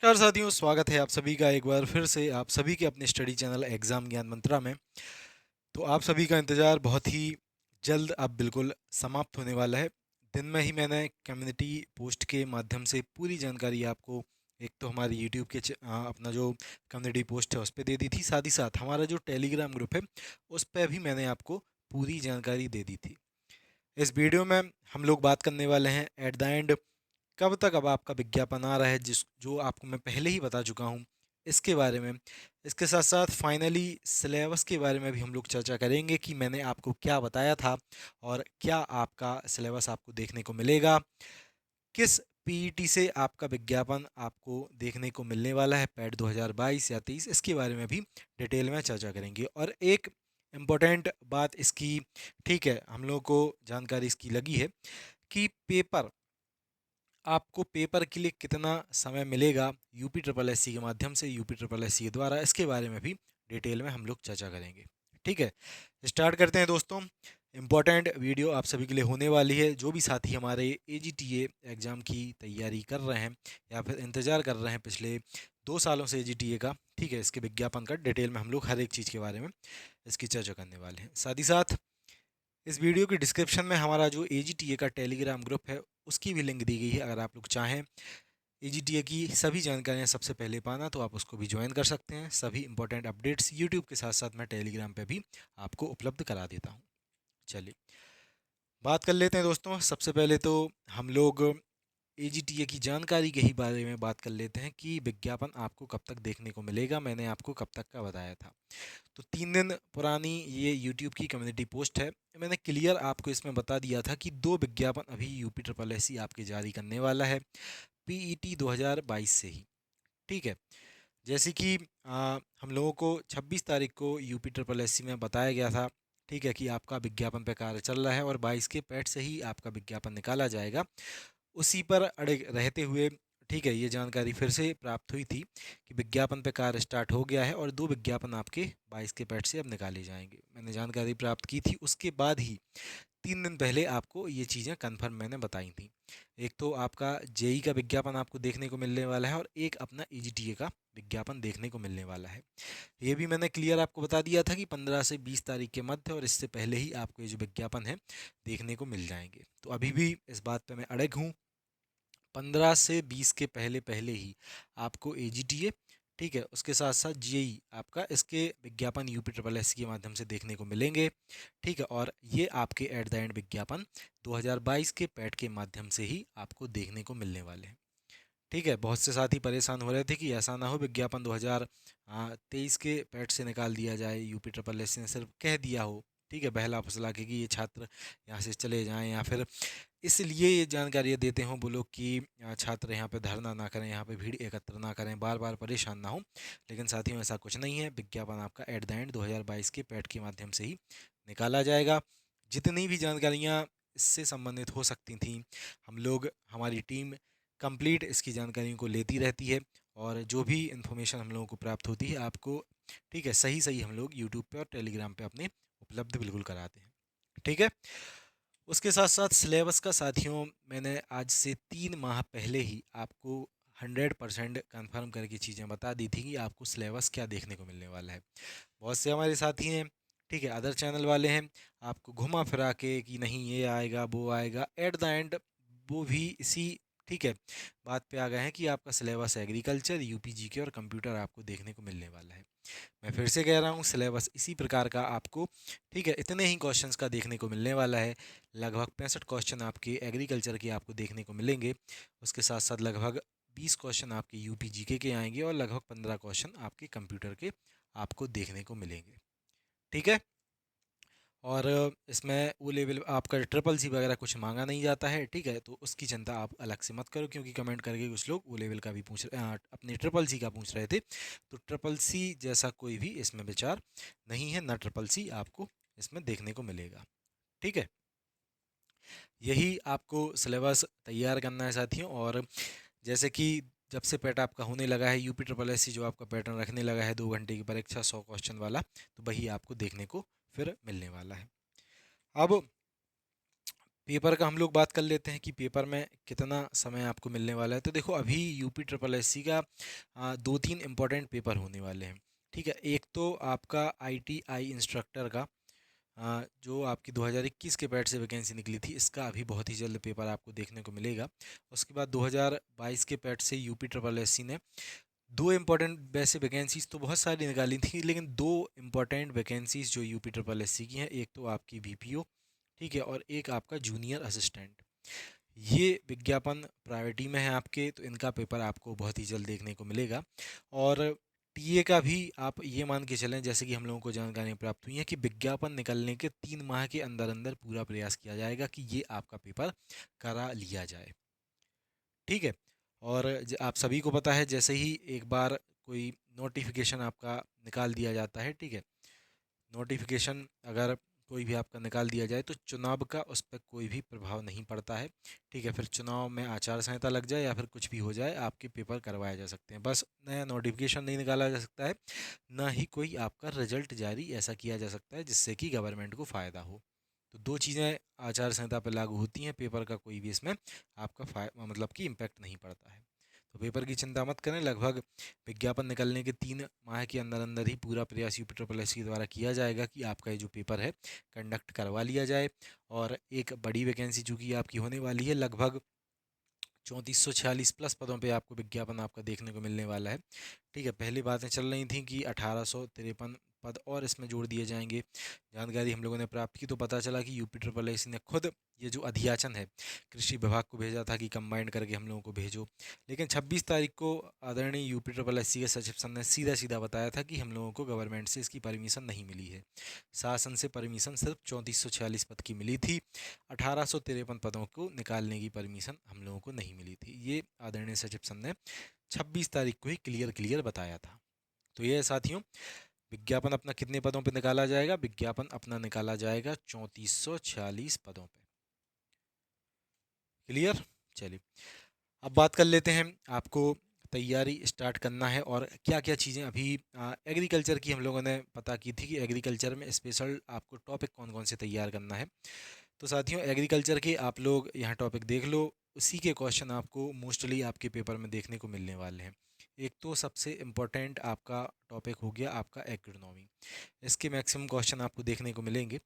नमस्कार साथियों, स्वागत है आप सभी का एक बार फिर से आप सभी के अपने स्टडी चैनल एग्ज़ाम ज्ञान मंत्रा में। तो आप सभी का इंतज़ार बहुत ही जल्द अब बिल्कुल समाप्त होने वाला है। दिन में ही मैंने कम्युनिटी पोस्ट के माध्यम से पूरी जानकारी आपको एक तो हमारे यूट्यूब के अपना जो कम्युनिटी पोस्ट है उस पर दे दी थी, साथ ही साथ हमारा जो टेलीग्राम ग्रुप है उस पर भी मैंने आपको पूरी जानकारी दे दी थी। इस वीडियो में हम लोग बात करने वाले हैं एट द एंड कब तक अब आपका विज्ञापन आ रहा है, जिस जो आपको मैं पहले ही बता चुका हूँ इसके बारे में। इसके साथ साथ फाइनली सिलेबस के बारे में भी हम लोग चर्चा करेंगे कि मैंने आपको क्या बताया था और क्या आपका सिलेबस आपको देखने को मिलेगा, किस पीईटी से आपका विज्ञापन आपको देखने को मिलने वाला है, पैड 2022 या 23, इसके बारे में भी डिटेल में चर्चा करेंगे। और एक इम्पोर्टेंट बात इसकी, ठीक है, हम लोगों को जानकारी इसकी लगी है कि आपको पेपर के लिए कितना समय मिलेगा यूपी ट्रिपल एससी के माध्यम से, यूपी ट्रिपल एससी के द्वारा, इसके बारे में भी डिटेल में हम लोग चर्चा करेंगे। ठीक है, स्टार्ट करते हैं दोस्तों। इम्पॉर्टेंट वीडियो आप सभी के लिए होने वाली है। जो भी साथी हमारे एजीटीए एग्ज़ाम की तैयारी कर रहे हैं या फिर इंतज़ार कर रहे हैं पिछले 2 सालों से एजीटीए का, ठीक है, इसके विज्ञापन का डिटेल में हम लोग हर एक चीज़ के बारे में इसकी चर्चा करने वाले हैं। साथ ही साथ इस वीडियो की डिस्क्रिप्शन में हमारा जो एजीटीए का टेलीग्राम ग्रुप है उसकी भी लिंक दी गई है। अगर आप लोग चाहें एजीटीए की सभी जानकारियां सबसे पहले पाना तो आप उसको भी ज्वाइन कर सकते हैं। सभी इंपॉर्टेंट अपडेट्स यूट्यूब के साथ साथ मैं टेलीग्राम पे भी आपको उपलब्ध करा देता हूँ। चलिए बात कर लेते हैं दोस्तों। सबसे पहले तो हम लोग एजीटीए की जानकारी के ही बारे में बात कर लेते हैं कि विज्ञापन आपको कब तक देखने को मिलेगा। मैंने आपको कब तक का बताया था। तो 3 दिन पुरानी ये यूट्यूब की कम्युनिटी पोस्ट है। मैंने क्लियर आपको इसमें बता दिया था कि 2 विज्ञापन अभी यूपी ट्रिपल एस आपके जारी करने वाला है पीईटी 2022 से ही। ठीक है, जैसे कि हम लोगों को 26 तारीख को यूपी ट्रिपल एस में बताया गया था, ठीक है, कि आपका विज्ञापन पे कार्य चल रहा है और 22 के पैड से ही आपका विज्ञापन निकाला जाएगा। उसी पर अड़े रहते हुए, ठीक है, ये जानकारी फिर से प्राप्त हुई थी कि विज्ञापन पे कार्य स्टार्ट हो गया है और 2 विज्ञापन आपके 22 के पैड से अब निकाले जाएंगे। मैंने जानकारी प्राप्त की थी, उसके बाद ही 3 दिन पहले आपको ये चीज़ें कन्फर्म मैंने बताई थी। एक तो आपका जेई का विज्ञापन आपको देखने को मिलने वाला है और एक अपना ईजीटीए का विज्ञापन देखने को मिलने वाला है। ये भी मैंने क्लियर आपको बता दिया था कि 15 से 20 तारीख के मध्य और इससे पहले ही आपको ये जो विज्ञापन है देखने को मिल जाएंगे। तो अभी भी इस बात पे मैं अड़ग हूँ, 15 से 20 के पहले पहले ही आपको एजीटीए, ठीक है, उसके साथ साथ जेई आपका इसके विज्ञापन यूपी ट्रिपल एस के माध्यम से देखने को मिलेंगे। ठीक है, और ये आपके एट द एंड विज्ञापन 2022 के पैड के माध्यम से ही आपको देखने को मिलने वाले हैं। ठीक है, बहुत से साथी परेशान हो रहे थे कि ऐसा ना हो विज्ञापन 2023 के पैड से निकाल दिया जाए, यूपी ट्रिपल एस ने सिर्फ कह दिया हो, ठीक है, बहला फुसला के कि ये छात्र यहाँ से चले जाएं, या फिर इसलिए ये जानकारियाँ देते हों वो लोग कि छात्र यहाँ पे धरना ना करें, यहाँ पे भीड़ एकत्र ना करें, बार बार परेशान ना हो। लेकिन साथियों ऐसा कुछ नहीं है, विज्ञापन आपका एट द एंड 2022 के पैड के माध्यम से ही निकाला जाएगा। जितनी भी जानकारियाँ इससे संबंधित हो सकती थी, हम लोग, हमारी टीम कंप्लीट इसकी जानकारियों को लेती रहती है और जो भी इन्फॉर्मेशन हम लोगों को प्राप्त होती है आपको, ठीक है, सही सही हम लोग यूट्यूब पे और टेलीग्राम पे अपने उपलब्ध बिल्कुल कराते हैं। ठीक है, उसके साथ साथ सिलेबस का साथियों, मैंने आज से 3 माह पहले ही आपको 100% कन्फर्म करके चीज़ें बता दी थी कि आपको सिलेबस क्या देखने को मिलने वाला है। बहुत से हमारे साथी हैं, ठीक है, अदर चैनल वाले हैं, आपको घुमा फिरा के कि नहीं ये आएगा वो आएगा, एट द एंड वो भी इसी, ठीक है, बात पे आ गए हैं कि आपका सिलेबस एग्रीकल्चर, यूपीजीके और कंप्यूटर आपको देखने को मिलने वाला है। मैं फिर से कह रहा हूँ, सिलेबस इसी प्रकार का आपको, ठीक है, इतने ही क्वेश्चंस का देखने को मिलने वाला है। लगभग 65 क्वेश्चन आपके एग्रीकल्चर के आपको देखने को मिलेंगे। उसके साथ साथ लगभग 20 क्वेश्चन आपके यूपी जीके के आएंगे और लगभग 15 क्वेश्चन आपके कंप्यूटर के आपको देखने को मिलेंगे। ठीक है, और इसमें वो लेवल आपका ट्रिपल सी वगैरह कुछ मांगा नहीं जाता है, ठीक है, तो उसकी चिंता आप अलग से मत करो, क्योंकि कमेंट करके कुछ लोग वो लेवल का भी अपने ट्रिपल सी का पूछ रहे थे। तो ट्रिपल सी जैसा कोई भी इसमें विचार नहीं है, ना ट्रिपल सी आपको इसमें देखने को मिलेगा। ठीक है, यही आपको सिलेबस तैयार करना है साथियों। और जैसे कि जब से पैट आपका होने लगा है यूपी ट्रिपल एस जो आपका पैटर्न रखने लगा है 2 घंटे की परीक्षा 100 क्वेश्चन वाला, तो वही आपको देखने को फिर मिलने वाला है। अब पेपर का हम लोग बात कर लेते हैं कि पेपर में कितना समय आपको मिलने वाला है। तो देखो अभी यूपी ट्रिपल एस सी का 2-3 इम्पोर्टेंट पेपर होने वाले हैं। ठीक है, एक तो आपका ITI इंस्ट्रक्टर का जो आपकी 2021 के बैच से वैकेंसी निकली थी, इसका अभी बहुत ही जल्द पेपर आपको देखने को मिलेगा। उसके बाद 2022 के बैच से यूपी ट्रिपल एस सी ने दो इम्पोर्टेंट वैसे वैकेंसीज तो बहुत सारी निकाली थी, लेकिन दो इम्पोर्टेंट वैकेंसीज जो यूपी ट्रिपल एस सी की हैं, एक तो आपकी BPO, ठीक है, और एक आपका जूनियर असिस्टेंट। ये विज्ञापन प्रायोरिटी में है आपके, तो इनका पेपर आपको बहुत ही जल्द देखने को मिलेगा। और टीए का भी आप ये मान के चलें, जैसे कि हम लोगों को जानकारी प्राप्त हुई है कि विज्ञापन निकलने के 3 माह के अंदर अंदर पूरा प्रयास किया जाएगा कि ये आपका पेपर करा लिया जाए। ठीक है, और आप सभी को पता है, जैसे ही एक बार कोई नोटिफिकेशन आपका निकाल दिया जाता है, ठीक है, नोटिफिकेशन अगर कोई भी आपका निकाल दिया जाए तो चुनाव का उस पर कोई भी प्रभाव नहीं पड़ता है। ठीक है, फिर चुनाव में आचार संहिता लग जाए या फिर कुछ भी हो जाए, आपके पेपर करवाए जा सकते हैं। बस नया नोटिफिकेशन नहीं निकाला जा सकता है, ना ही कोई आपका रिजल्ट जारी ऐसा किया जा सकता है जिससे कि गवर्नमेंट को फ़ायदा हो। तो दो चीज़ें आचार संहिता पर लागू होती हैं, पेपर का कोई भी इसमें आपका मतलब कि इम्पैक्ट नहीं पड़ता है। तो पेपर की चिंता मत करें, लगभग विज्ञापन निकलने के 3 माह के अंदर अंदर ही पूरा प्रयास यूपी ट्रिपल एस के द्वारा किया जाएगा कि आपका ये जो पेपर है कंडक्ट करवा लिया जाए। और एक बड़ी वैकेंसी चूँकि आपकी होने वाली है, लगभग 3446+ पदों पे आपको विज्ञापन आपका देखने को मिलने वाला है। ठीक है, पहली बातें चल रही थी कि 1853 पद और इसमें जोड़ दिए जाएंगे। जानकारी हम लोगों ने प्राप्त की तो पता चला कि यूपी ट्रिपल एस ने खुद ये जो अधियाचन है कृषि विभाग को भेजा था कि कंबाइंड करके हम लोगों को भेजो। लेकिन 26 तारीख को आदरणीय यूपी ट्रिपल एस के सचिव सर ने सीधा सीधा बताया था कि हम लोगों को गवर्नमेंट से इसकी परमिशन नहीं मिली है। शासन से परमिशन सिर्फ 3446 पद की मिली थी, 1853 पदों को निकालने की परमिशन हम लोगों को नहीं मिली थी। ये आदरणीय सचिव सर ने 26 तारीख को ही क्लियर क्लियर बताया था। तो ये साथियों, विज्ञापन अपना कितने पदों पे निकाला जाएगा? विज्ञापन अपना निकाला जाएगा 3446 पदों पे। क्लियर? चलिए, अब बात कर लेते हैं, आपको तैयारी स्टार्ट करना है और क्या क्या चीज़ें अभी एग्रीकल्चर की हम लोगों ने पता की थी कि एग्रीकल्चर में स्पेशल आपको टॉपिक कौन कौन से तैयार करना है। तो साथियों, एग्रीकल्चर के आप लोग यहाँ टॉपिक देख लो, उसी के क्वेश्चन आपको मोस्टली आपके पेपर में देखने को मिलने वाले हैं। एक तो सबसे इम्पोर्टेंट आपका टॉपिक हो गया आपका एग्रोनॉमी, इसके मैक्सिमम क्वेश्चन आपको देखने को मिलेंगे।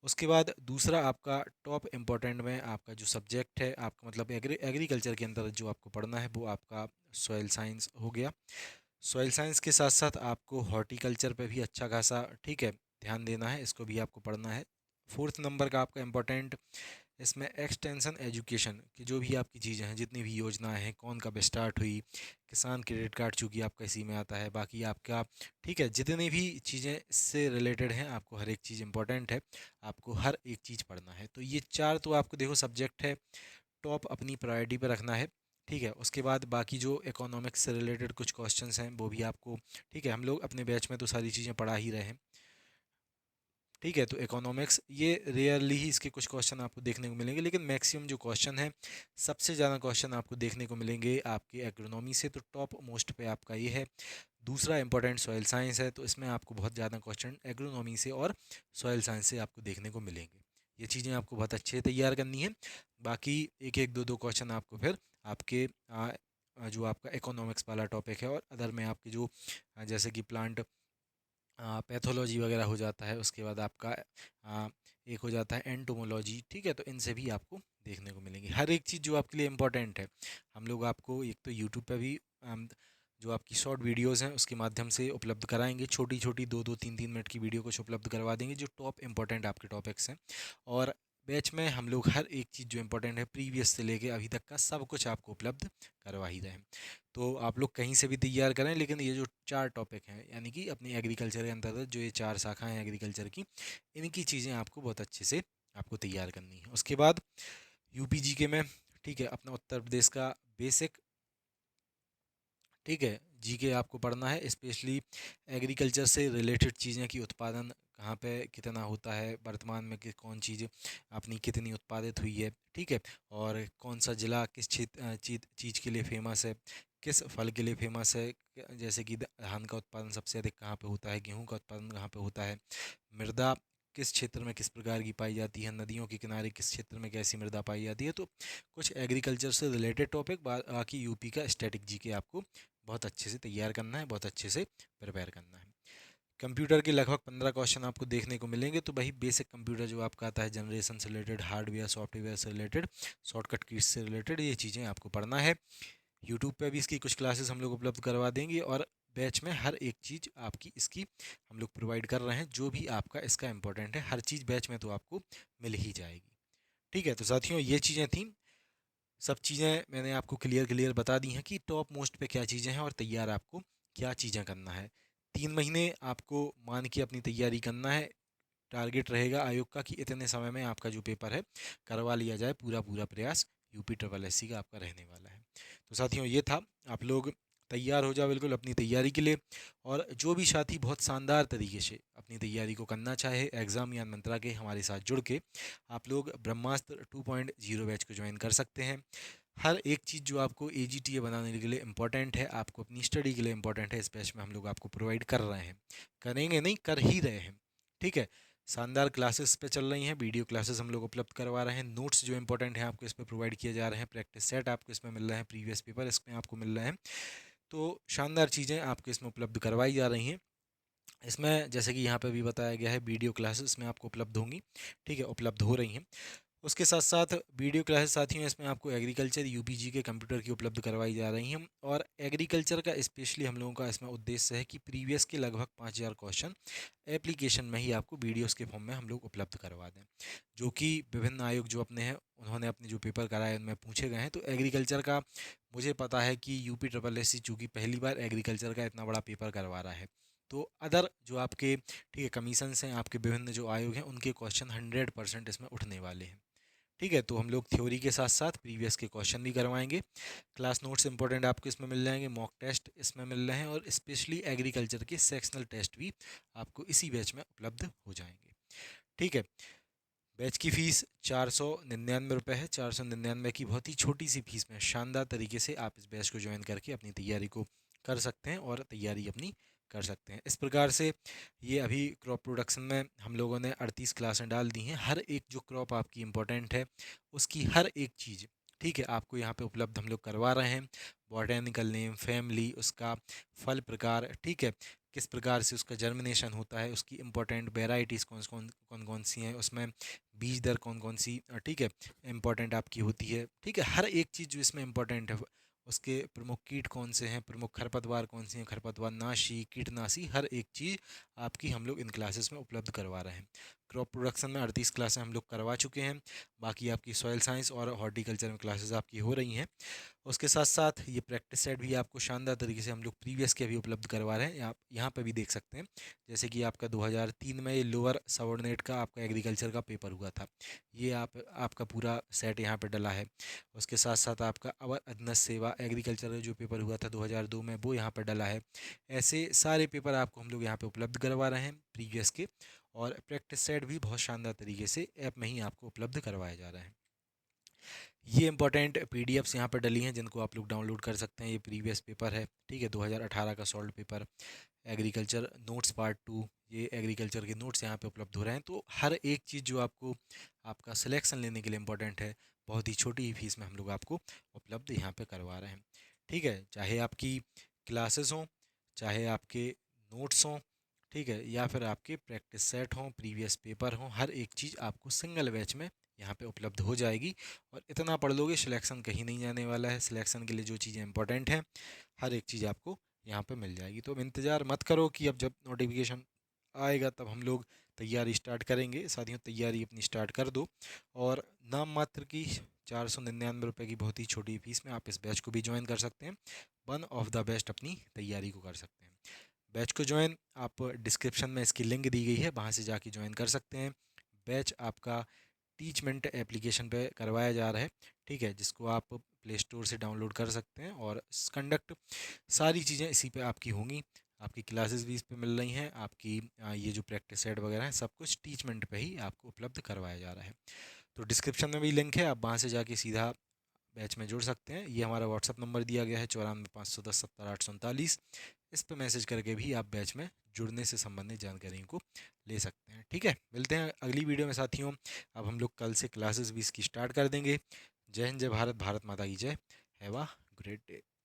उसके बाद दूसरा आपका टॉप इम्पोर्टेंट में आपका जो सब्जेक्ट है आपका, मतलब एग्रीकल्चर के अंदर जो आपको पढ़ना है वो आपका सॉइल साइंस हो गया। सॉइल साइंस के साथ साथ आपको हॉर्टिकल्चर पे भी अच्छा खासा, ठीक है, ध्यान देना है, इसको भी आपको पढ़ना है। फोर्थ नंबर का आपका इम्पोर्टेंट इसमें एक्सटेंशन एजुकेशन की जो भी आपकी चीज़ें हैं, जितनी भी योजनाएं हैं, कौन कब स्टार्ट हुई, किसान क्रेडिट कार्ड चूँकि आपका इसी में आता है, बाकी आपका, ठीक है, जितनी भी चीज़ें इससे रिलेटेड हैं, आपको हर एक चीज़ इंपॉर्टेंट है, आपको हर एक चीज़ पढ़ना है। तो ये चार तो आपको देखो सब्जेक्ट है, टॉप अपनी प्रायोरिटी पर रखना है। ठीक है, उसके बाद बाकी जो इकोनॉमिक्स से रिलेटेड कुछ क्वेश्चंस हैं वो भी आपको, ठीक है, हम लोग अपने बैच में तो सारी चीज़ें पढ़ा ही रहे हैं। ठीक है, तो इकोनॉमिक्स ये रेयरली ही इसके कुछ क्वेश्चन आपको देखने को मिलेंगे, लेकिन मैक्सिमम जो क्वेश्चन है, सबसे ज़्यादा क्वेश्चन आपको देखने को मिलेंगे आपके एग्रोनॉमी से, तो टॉप मोस्ट पे आपका ये है। दूसरा इंपॉर्टेंट सॉइल साइंस है, तो इसमें आपको बहुत ज़्यादा क्वेश्चन एग्रोनॉमी से और सॉइल साइंस से आपको देखने को मिलेंगे। ये चीज़ें आपको बहुत अच्छे से तैयार करनी है। बाकी एक एक दो दो क्वेश्चन आपको फिर आपके जो आपका इकोनॉमिक्स वाला टॉपिक है और अदर में आपके जो जैसे कि प्लांट पैथोलॉजी वगैरह हो जाता है, उसके बाद आपका एक हो जाता है एंटोमोलॉजी। ठीक है, तो इनसे भी आपको देखने को मिलेंगी हर एक चीज़ जो आपके लिए इम्पोर्टेंट है। हम लोग आपको एक तो यूट्यूब पे भी जो आपकी शॉर्ट वीडियोस हैं उसके माध्यम से उपलब्ध कराएंगे, छोटी छोटी 2-2 3-3 मिनट की वीडियो कुछ उपलब्ध करवा देंगे जो टॉप इंपॉर्टेंट आपके टॉपिक्स हैं। और बैच में हम लोग हर एक चीज़ जो इम्पोर्टेंट है प्रीवियस से लेके अभी तक का सब कुछ आपको उपलब्ध करवा ही रहे हैं। तो आप लोग कहीं से भी तैयार करें, लेकिन ये जो चार टॉपिक हैं, यानी कि अपनी एग्रीकल्चर के अंतर्गत जो ये चार शाखाएं हैं एग्रीकल्चर की, इनकी चीज़ें आपको बहुत अच्छे से आपको तैयार करनी है। उसके बाद यूपी जीके में, ठीक है, अपना उत्तर प्रदेश का बेसिक, ठीक है, जीके आपको पढ़ना है, स्पेशली एग्रीकल्चर से रिलेटेड चीज़ें कि उत्पादन कहाँ पे कितना होता है, वर्तमान में कि कौन चीज़ अपनी कितनी उत्पादित हुई है, ठीक है, और कौन सा ज़िला किस चीज़ के लिए फेमस है, किस फल के लिए फेमस है, जैसे कि धान का उत्पादन सबसे अधिक कहाँ पे होता है, गेहूँ का उत्पादन कहाँ पे होता है, मृदा किस क्षेत्र में किस प्रकार की पाई जाती है, नदियों के किनारे किस क्षेत्र में कैसी मृदा पाई जाती है। तो कुछ एग्रीकल्चर से रिलेटेड टॉपिक, बाकी यूपी का स्टैटिक जीके आपको बहुत अच्छे से तैयार करना है, बहुत अच्छे से प्रिपेयर करना है। कंप्यूटर के लगभग 15 क्वेश्चन आपको देखने को मिलेंगे। तो वही बेसिक कंप्यूटर जो आपका आता है, जनरेशन से रिलेटेड, हार्डवेयर सॉफ्टवेयर से रिलेटेड, शॉर्टकट कीज से रिलेटेड, ये चीज़ें आपको पढ़ना है। यूट्यूब पे भी इसकी कुछ क्लासेस हम लोग उपलब्ध करवा देंगे, और बैच में हर एक चीज़ आपकी इसकी हम लोग प्रोवाइड कर रहे हैं। जो भी आपका इसका इंपॉर्टेंट है, हर चीज़ बैच में तो आपको मिल ही जाएगी। ठीक है, तो साथियों ये चीज़ें थी, सब चीज़ें मैंने आपको क्लियर क्लियर बता दी हैं कि टॉप मोस्ट पे क्या चीज़ें हैं और तैयार आपको क्या चीज़ें करना है। 3 महीने आपको मान के अपनी तैयारी करना है। टारगेट रहेगा आयोग का कि इतने समय में आपका जो पेपर है करवा लिया जाए। पूरा पूरा प्रयास यूपी ट्रिपल एस सी का आपका रहने वाला है। तो साथियों ये था, आप लोग तैयार हो जाओ बिल्कुल अपनी तैयारी के लिए। और जो भी साथी बहुत शानदार तरीके से अपनी तैयारी को करना चाहे एग्ज़ाम या मंत्रा के हमारे साथ जुड़ के, आप लोग ब्रह्मास्त्र 2.0 बैच को ज्वाइन कर सकते हैं। हर एक चीज़ जो आपको AGTA बनाने के लिए इम्पोर्टेंट है, आपको अपनी स्टडी के लिए इम्पोर्टेंट है, इस बैच में हम लोग आपको प्रोवाइड कर रहे हैं, करेंगे नहीं कर ही रहे हैं। ठीक है, शानदार क्लासेस पे चल रही हैं, वीडियो क्लासेस हम लोग उपलब्ध करवा रहे हैं, नोट्स जो इंपॉर्टेंट हैं आपको इस पर प्रोवाइड किए जा रहे हैं, प्रैक्टिस सेट आपको इसमें मिल रहे हैं, प्रीवियस पेपर इसमें आपको मिल रहे हैं। तो शानदार चीज़ें आपको इसमें उपलब्ध करवाई जा रही हैं। इसमें जैसे कि यहाँ पे भी बताया गया है, वीडियो क्लासेस में आपको उपलब्ध होंगी। ठीक है, उपलब्ध हो रही हैं। उसके साथ साथ वीडियो क्लासेस साथियों इसमें आपको एग्रीकल्चर UPG के कंप्यूटर की उपलब्ध करवाई जा रही हैं। और एग्रीकल्चर का स्पेशली हम लोगों का इसमें उद्देश्य है कि प्रीवियस के लगभग 5000 क्वेश्चन एप्लीकेशन में ही आपको वीडियोस के फॉर्म में हम लोग उपलब्ध करवा दें, जो कि विभिन्न आयोग जो अपने हैं उन्होंने अपने जो पेपर कराए उनमें पूछे गए हैं। तो एग्रीकल्चर का मुझे पता है कि यूपी ट्रिपल एस सी चूँकि पहली बार एग्रीकल्चर का इतना बड़ा पेपर करवा रहा है, तो अदर जो आपके ठीक है कमीशंस हैं, आपके विभिन्न जो आयोग हैं, उनके क्वेश्चन 100% इसमें उठने वाले हैं। ठीक है, तो हम लोग थ्योरी के साथ साथ प्रीवियस के क्वेश्चन भी करवाएंगे। क्लास नोट्स इंपॉर्टेंट आपको इसमें मिल जाएंगे, मॉक टेस्ट इसमें मिल रहे हैं, और स्पेशली एग्रीकल्चर के सेक्शनल टेस्ट भी आपको इसी बैच में उपलब्ध हो जाएंगे। ठीक है, बैच की फ़ीस 499 रुपये है। 499 की बहुत ही छोटी सी फीस में शानदार तरीके से आप इस बैच को ज्वाइन करके अपनी तैयारी को कर सकते हैं और तैयारी अपनी कर सकते हैं। इस प्रकार से ये अभी क्रॉप प्रोडक्शन में हम लोगों ने 38 क्लासें डाल दी हैं। हर एक जो क्रॉप आपकी इम्पोर्टेंट है उसकी हर एक चीज़ ठीक है आपको यहाँ पे उपलब्ध हम लोग करवा रहे हैं। बॉटेनिकल नेम, फैमिली, उसका फल प्रकार, ठीक है, किस प्रकार से उसका जर्मिनेशन होता है, उसकी इंपॉर्टेंट वेराइटीज़ कौन कौन सी हैं, उसमें बीज दर कौन कौन सी ठीक है इंपॉर्टेंट आपकी होती है। ठीक है, हर एक चीज़ जो इसमें इंपॉर्टेंट है, उसके प्रमुख कीट कौन से हैं, प्रमुख खरपतवार कौन सी हैं, खरपतवार नाशी, कीटनाशी, हर एक चीज़ आपकी हम लोग इन क्लासेस में उपलब्ध करवा रहे हैं। क्रॉप प्रोडक्शन में 38 क्लासें हम लोग करवा चुके हैं। बाकी आपकी सॉइल साइंस और हॉर्टिकल्चर में क्लासेस आपकी हो रही हैं। उसके साथ साथ ये प्रैक्टिस सेट भी आपको शानदार तरीके से हम लोग प्रीवियस के भी उपलब्ध करवा रहे हैं। आप यहाँ पर भी देख सकते हैं, जैसे कि आपका 2003 में ये लोअर सबऑर्डिनेट का आपका एग्रीकल्चर का पेपर हुआ था, ये आपका पूरा सेट यहाँ पे डला है। उसके साथ साथ आपका अवर अधनत सेवा एग्रीकल्चर का जो पेपर हुआ था 2002 में, वो यहाँ पर डला है। ऐसे सारे पेपर आपको हम लोग यहाँ पे उपलब्ध करवा रहे हैं प्रीवियस के, और प्रैक्टिस सेट भी बहुत शानदार तरीके से ऐप में ही आपको उपलब्ध करवाए जा रहे हैं। ये इंपॉर्टेंट PDFs यहाँ पर डली हैं जिनको आप लोग डाउनलोड कर सकते हैं। ये प्रीवियस पेपर है, ठीक है, 2018 का solve paper, agriculture notes part 2, ये एग्रीकल्चर के नोट्स यहाँ पे उपलब्ध हो रहे हैं। तो हर एक चीज़ जो आपको आपका सिलेक्शन लेने के लिए इम्पोर्टेंट है, बहुत ही छोटी ही फीस में हम लोग आपको उपलब्ध यहाँ पे करवा रहे हैं। ठीक है, चाहे आपकी क्लासेस हों, चाहे आपके नोट्स हों, ठीक है, या फिर आपके प्रैक्टिस सेट हों, प्रीवियस पेपर हों, हर एक चीज़ आपको सिंगल बैच में यहाँ पे उपलब्ध हो जाएगी। और इतना पढ़ लोगे, सिलेक्शन कहीं नहीं जाने वाला है। सिलेक्शन के लिए जो चीज़ें इंपॉर्टेंट हैं, हर एक चीज़ आपको यहाँ पे मिल जाएगी। तो अब इंतज़ार मत करो कि अब जब नोटिफिकेशन आएगा तब हम लोग तैयारी स्टार्ट करेंगे। साथियों, तैयारी अपनी स्टार्ट कर दो, और नाम मात्र की 499 रुपये की बहुत ही छोटी फीस में आप इस बैच को भी ज्वाइन कर सकते हैं। वन ऑफ द बेस्ट अपनी तैयारी को कर सकते हैं। बैच को ज्वाइन आप डिस्क्रिप्शन में इसकी लिंक दी गई है, वहाँ से जाके ज्वाइन कर सकते हैं। बैच आपका टीचमेंट एप्लीकेशन पे करवाया जा रहा है, ठीक है, जिसको आप प्ले स्टोर से डाउनलोड कर सकते हैं। और कंडक्ट सारी चीज़ें इसी पे आपकी होंगी, आपकी क्लासेस भी इस पे मिल रही हैं, आपकी ये जो प्रैक्टिस सेट वगैरह है सब कुछ टीचमेंट पे ही आपको उपलब्ध करवाया जा रहा है। तो डिस्क्रिप्शन में भी लिंक है, आप वहाँ से जाके सीधा बैच में जुड़ सकते हैं। ये हमारा व्हाट्सअप नंबर दिया गया है 94 510 70 839। इस पर मैसेज करके भी आप बैच में जुड़ने से संबंधित जानकारी को ले सकते हैं। ठीक है, मिलते हैं अगली वीडियो में साथियों। अब हम लोग कल से क्लासेस भी इसकी स्टार्ट कर देंगे। जय हिंद, जय भारत, भारत माता की जय। Have a great day.